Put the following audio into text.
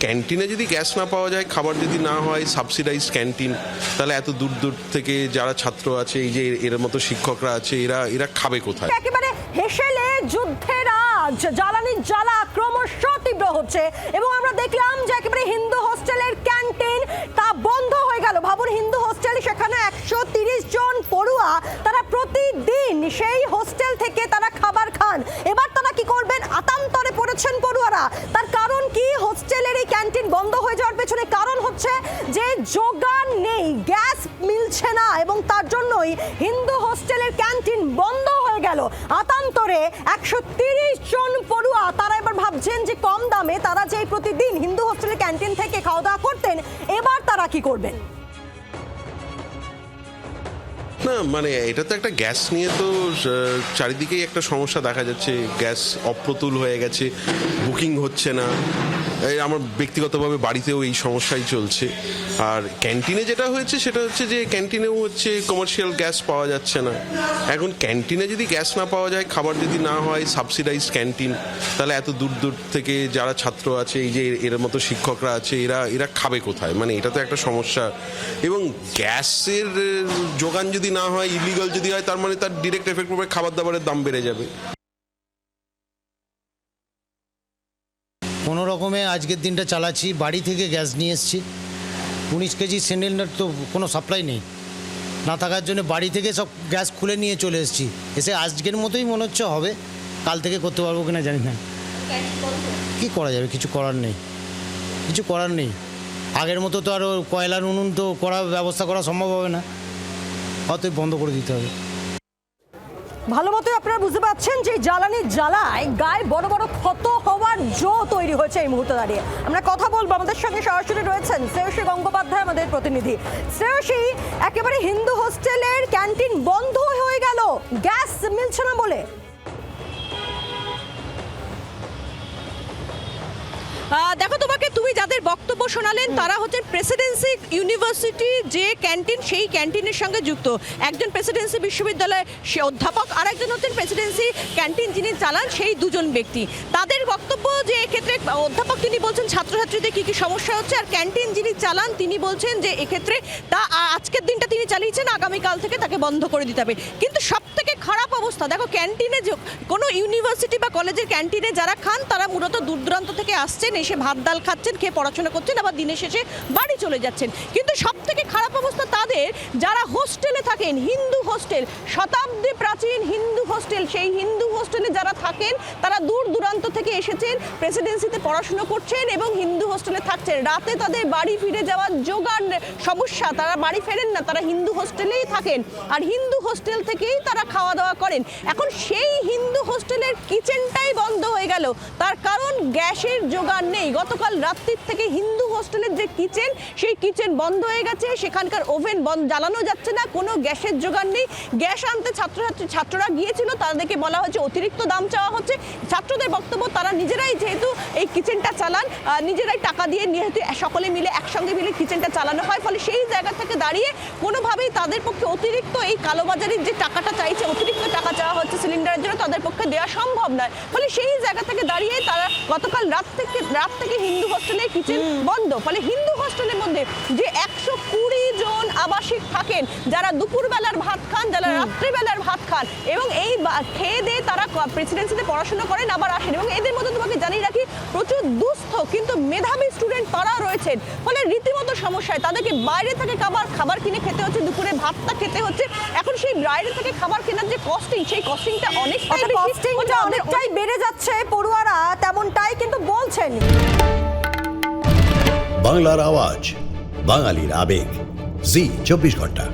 ক্যান্টিনে যদি গ্যাস না পাওয়া যায়, খাবার যদি না হয় সাবসিডাইজড ক্যান্টিন, তাহলে এত দূর দূর থেকে যারা ছাত্র আছে, এই যে এর মতো শিক্ষকরা আছে, এরা খাবে কোথায়? একেবারে হেসেলে যুদ্ধের আজ, জ্বালানির জ্বালা ক্রমশ তীব্র হচ্ছে এবং আমরা দেখলাম যে একেবারে হিন্দু হোস্টেলের ক্যান্টিন তা বন্ধ হয়ে গেল। ভাবুন, হিন্দু হোস্টেল, সেখানে 130 জন পড়ুয়া, তারা প্রতিদিন সেই হোস্টেল থেকে তারা খাবার খান। এবার তারা কি করবেন? আতান্তরে পড়েছেন পড়ুয়ারা। তার কারণ কি? হোস্টেলের এই ক্যান্টিন বন্ধ হয়ে যাওয়ার পেছনে কারণ হচ্ছে যে যোগান নেই, গ্যাস মিলছে না এবং তার জন্যই হিন্দু হোস্টেলের ক্যান্টিন বন্ধ হয়ে গেল। আতান্তরে 130 জন পড়ুয়া তারা এবার ভাবছেন যে কম দামে তারা যে প্রতিদিন হিন্দু হোস্টেলের ক্যান্টিন থেকে খাওয়া দাওয়া করতেন, এবার তারা কি করবেন? না মানে এটা তো একটা গ্যাস নিয়ে তো চারিদিকেই একটা সমস্যা দেখা যাচ্ছে। গ্যাস অপ্রতুল হয়ে গেছে, বুকিং হচ্ছে না। আমার ব্যক্তিগতভাবে বাড়িতেও এই সমস্যাই চলছে। আর ক্যান্টিনে যেটা হয়েছে সেটা হচ্ছে যে ক্যান্টিনেও হচ্ছে কমার্শিয়াল গ্যাস পাওয়া যাচ্ছে না। এখন ক্যান্টিনে যদি গ্যাস না পাওয়া যায়, খাবার যদি না হয় সাবসিডাইজড ক্যান্টিন, তাহলে এত দূর দূর থেকে যারা ছাত্র আছে, এই যে এর মতো শিক্ষকরা আছে, এরা খাবে কোথায়? মানে এটা তো একটা সমস্যা। এবং গ্যাসের যোগান যদি না হয়, ইলিগাল যদি হয়, তার মানে তার ডিরেক্ট এফেক্ট পড়বে, খাবার দাবারের দাম বেড়ে যাবে। কোনো রকমে আজকের দিনটা চালাচ্ছি, বাড়ি থেকে গ্যাস নিয়ে এসেছি। 19 কেজি সিলিন্ডার তো কোনো সাপ্লাই নেই, না থাকার জন্য বাড়ি থেকে সব গ্যাস খুলে নিয়ে চলে এসেছি। এসে আজকের মতোই মনে হচ্ছে হবে, কাল থেকে করতে পারবো কিনা জানি না। কী করা যাবে? কিছু করার নেই। আগের মতো তো আর কয়লার উনুন তো ব্যবস্থা করা সম্ভব হবে না, অতএব বন্ধ করে দিতে হবে। ভালো মতোই আপনারা বুঝতে পারছেন যে জ্বালানির জ্বালায় গায়ে বড় বড় ক্ষত হওয়ার জো তৈরি হয়েছে এই মুহূর্তে দাঁড়িয়ে। আমরা কথা বলবো, আমাদের সঙ্গে সরাসরি রয়েছেন শ্রেয়সী গঙ্গোপাধ্যায়, আমাদের প্রতিনিধি। শ্রেয়সী, একেবারে হিন্দু হোস্টেলের ক্যান্টিন বন্ধ হয়ে গেল গ্যাস মিলছে না বলে। দেখো, তুমি যাদের বক্তব্য শোনালেন তারা হচ্ছেন প্রেসিডেন্সি ইউনিভার্সিটি যে ক্যান্টিন, সেই ক্যান্টিনের সঙ্গে যুক্ত। একজন প্রেসিডেন্সি বিশ্ববিদ্যালয়ের সে অধ্যাপক, আর একজন হচ্ছেন প্রেসিডেন্সি ক্যান্টিন যিনি চালান, সেই দুজন ব্যক্তি। তাদের বক্তব্য যে এক্ষেত্রে অধ্যাপক তিনি বলছেন ছাত্রছাত্রীদের কী কী সমস্যা হচ্ছে, আর ক্যান্টিন যিনি চালান তিনি বলছেন যে এক্ষেত্রে তা আজকের দিনটা তিনি চালিয়েছেন, আগামীকাল থেকে তাকে বন্ধ করে দিতে হবে। কিন্তু সব থেকে খারাপ অবস্থা দেখো, ক্যান্টিনে কোনো ইউনিভার্সিটি বা কলেজের ক্যান্টিনে যারা খান তারা মূলত দূর দূরান্ত থেকে আসছেন, এসে ভাত ডাল খাচ্ছেন, খেয়ে পড়াশোনা করছেন, আবার দিনের শেষে বাড়ি চলে যাচ্ছেন। কিন্তু সব থেকে খারাপ অবস্থা তাদের যারা হোস্টেলে থাকেন, হিন্দু হোস্টেল, শতাব্দী প্রাচীন হিন্দু হোস্টেল, সেই হিন্দু হোস্টেলে যারা থাকেন তারা দূর দূরান্ত থেকে এসেছেন, প্রেসিডেন্সিতে পড়াশোনা করছেন এবং হিন্দু হোস্টেলে থাকছেন। রাতে তাদের বাড়ি ফিরে যাওয়ার জোগাড় সমস্যা, তারা বাড়ি ফেরেন না, তারা হিন্দু হোস্টেলেই থাকেন আর হিন্দু হোস্টেল থেকেই তারা খাওয়া দাওয়া করেন। এখন সেই হিন্দু হোস্টেলের কিচেনটাই বন্ধ হয়ে গেল, তার কারণ গ্যাসের জোগাড় নেই। গতকাল রাত্রির থেকে হিন্দু হোস্টেলের যে কিচেন, সেই কিচেন বন্ধ হয়ে গেছে, সেখানকার ওভেন জ্বালানো যাচ্ছে না, কোনো গ্যাসের জোগাড় নেই। গ্যাস আনতে ছাত্ররা গিয়েছিল, তাদেরকে বলা হয়েছে অতিরিক্ত দাম চাওয়া হচ্ছে। ছাত্রদের বক্তব্য, তারা নিজেরাই যেহেতু এই কিচেনটা চালান, নিজেরাই টাকা দিয়ে যেহেতু সকলে মিলে একসঙ্গে মিলে কিচেনটা চালানো হয়, ফলে সেই জায়গা থেকে দাঁড়িয়ে কোনোভাবেই তাদের পক্ষে অতিরিক্ত এই কালোবাজারির যে টাকাটা চাইছে, অতিরিক্ত টাকা চাওয়া হচ্ছে সিলিন্ডারের জন্য, তাদের পক্ষে দেওয়া সম্ভব নয়। ফলে সেই জায়গা থেকে দাঁড়িয়ে তারা গতকাল রাত থেকে হিন্দু হোস্টেলের কিচেন বন্ধ। ফলে হিন্দু হোস্টেলের মধ্যে যে 120 জন আবাসিক থাকেন, যারা দুপুরবেলার ভাত খান, যারা রাত্রিবেলার ভাত খান এবং এই খেয়ে দিয়ে তারা প্রেসিডেন্সিতে পড়াশোনা করেন আবার আসেন, এবং এদের মধ্যে তোমাকে জানিয়ে রাখি প্রচুর দুস্থ কিন্তু মেধাবী স্টুডেন্ট তারা রয়েছেন। ফলে রীতিমতো সমস্যায় তাদেরকে বাইরে থেকে খাবার কিনে খেতে হচ্ছে, দুপুরে ভাতটা খেতে হচ্ছে। এখন সেই বাইরে থেকে খাবার কেনার যে কস্টিং, সেই কস্টিংটা অনেকটাই বেড়ে যাচ্ছে, পড়ুয়ারা তেমনটাই কিন্তু বলছেন। বাংলার আওয়াজ, বাঙালির আবেগ, জি 24 ঘন্টা।